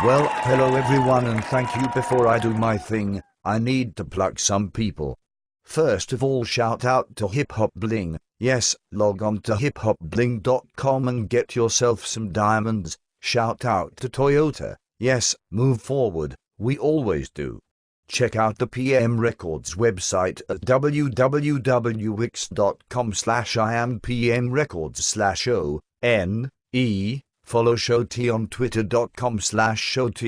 Well, hello everyone and thank you. Before I do my thing, I need to plug some people. First of all, shout out to Hip Hop Bling. Yes, log on to hiphopbling.com and get yourself some diamonds. Shout out to Toyota. Yes, move forward, we always do. Check out the PM Records website at www.wix.com/IamPMRecords/ONE. Follow Showt on twitter.com/Showt.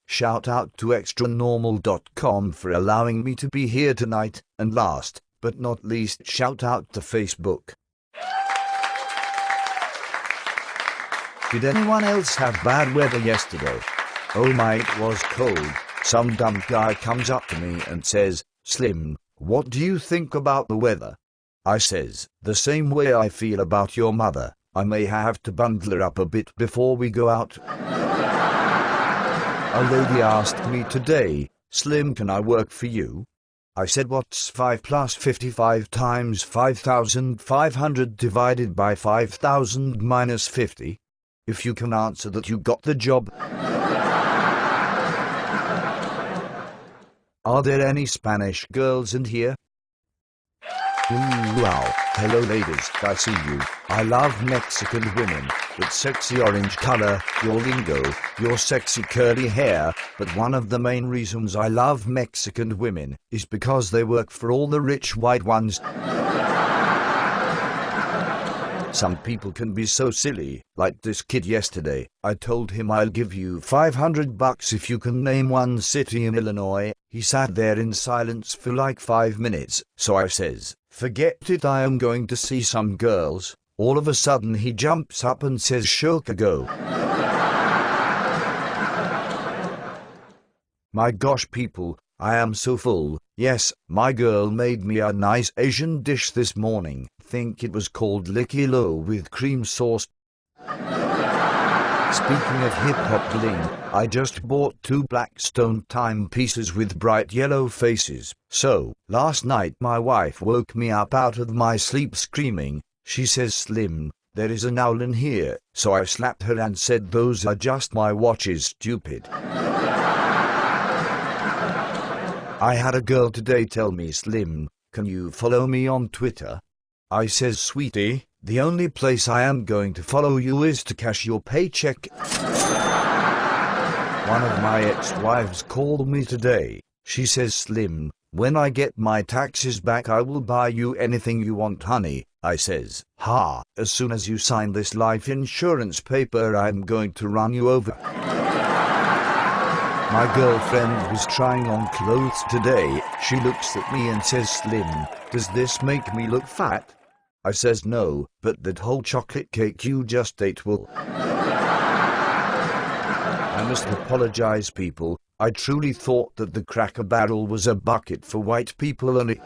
Shout out to extranormal.com for allowing me to be here tonight. And last, but not least, shout out to Facebook. Did anyone else have bad weather yesterday? Oh my, it was cold. Some dumb guy comes up to me and says, "Slim, what do you think about the weather?" I says, "The same way I feel about your mother. I may have to bundle her up a bit before we go out." A lady asked me today, "Slim, can I work for you?" I said, "What's 5 plus 55 times 5,500 divided by 5,000 minus 50? If you can answer that, you got the job." Are there any Spanish girls in here? Ooh, wow. Hello ladies, I see you. I love Mexican women, that sexy orange color, your lingo, your sexy curly hair, but one of the main reasons I love Mexican women is because they work for all the rich white ones. Some people can be so silly, like this kid yesterday. I told him, "I'll give you $500 if you can name one city in Illinois." He sat there in silence for like 5 minutes, so I says, "Forget it, I am going to see some girls." All of a sudden he jumps up and says, "Shoka go." My gosh people, I am so full. Yes, my girl made me a nice Asian dish this morning. Think it was called Licky Lo with cream sauce. Speaking of hip-hop bling, I just bought 2 Blackstone timepieces with bright yellow faces. So, last night my wife woke me up out of my sleep screaming. She says, "Slim, there is an owl in here." So I slapped her and said, "Those are just my watches, stupid." I had a girl today tell me, "Slim, can you follow me on Twitter?" I says, "Sweetie, the only place I am going to follow you is to cash your paycheck." One of my ex-wives called me today. She says, "Slim, when I get my taxes back I will buy you anything you want, honey." I says, "Ha, as soon as you sign this life insurance paper I'm going to run you over." My girlfriend was trying on clothes today. She looks at me and says, "Slim, does this make me look fat?" I says, "No, but that whole chocolate cake you just ate will." I must apologize people, I truly thought that the Cracker Barrel was a bucket for white people only.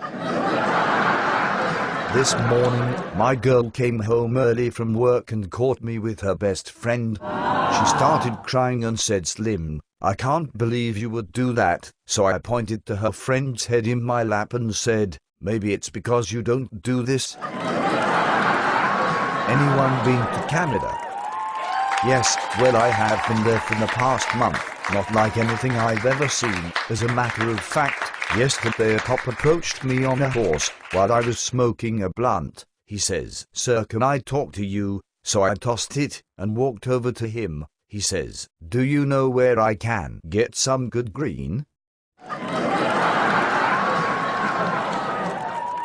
This morning, my girl came home early from work and caught me with her best friend. She started crying and said, "Slim, I can't believe you would do that." So I pointed to her friend's head in my lap and said, "Maybe it's because you don't do this." Anyone been to Canada? Yes, well I have been there for the past month, not like anything I've ever seen. As a matter of fact, yesterday a cop approached me on a horse while I was smoking a blunt. He says, "Sir, can I talk to you?" So I tossed it and walked over to him. He says, "Do you know where I can get some good green?"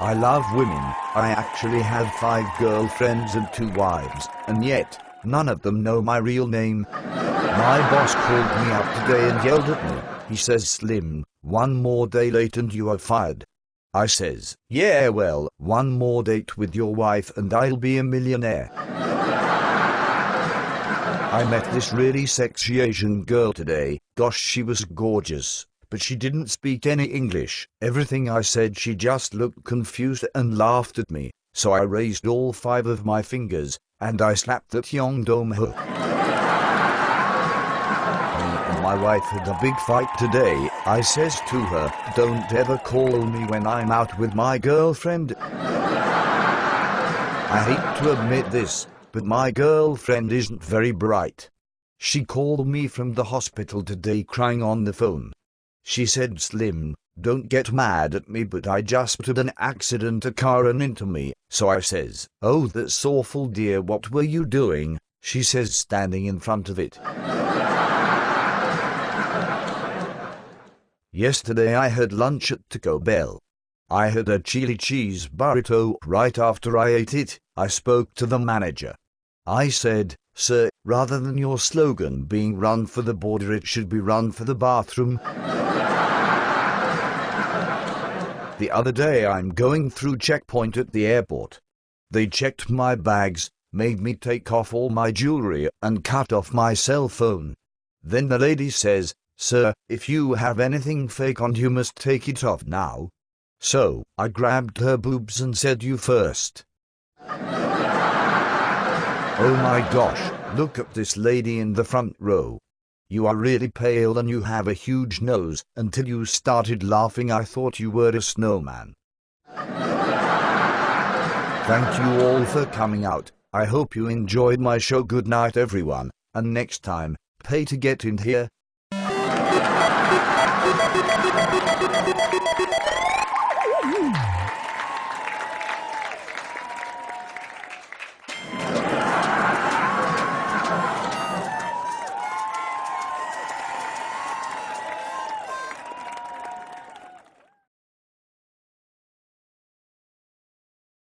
I love women. I actually have 5 girlfriends and 2 wives, and yet, none of them know my real name. My boss called me up today and yelled at me. He says, "Slim, one more day late and you are fired." I says, "Yeah well, one more date with your wife and I'll be a millionaire." I met this really sexy Asian girl today. Gosh, she was gorgeous. But she didn't speak any English. Everything I said she just looked confused and laughed at me. So I raised all 5 of my fingers, and I slapped that young dome her. Me and my wife had a big fight today. I says to her, "Don't ever call me when I'm out with my girlfriend." I hate to admit this, but my girlfriend isn't very bright. She called me from the hospital today crying on the phone. She said, "Slim, don't get mad at me, but I just had an accident, a car ran into me." So I says, "Oh, that's awful, dear. What were you doing?" She says, "Standing in front of it." Yesterday I had lunch at Taco Bell. I had a chili cheese burrito. Right after I ate it, I spoke to the manager. I said, "Sir, rather than your slogan being run for the border, it should be run for the bathroom." The other day I'm going through checkpoint at the airport. They checked my bags, made me take off all my jewelry, and cut off my cell phone. Then the lady says, "Sir, if you have anything fake on, you must take it off now." So I grabbed her boobs and said, "You first." Oh my gosh, look at this lady in the front row. You are really pale and you have a huge nose. Until you started laughing, I thought you were a snowman. Thank you all for coming out. I hope you enjoyed my show. Good night, everyone, and next time, pay to get in here.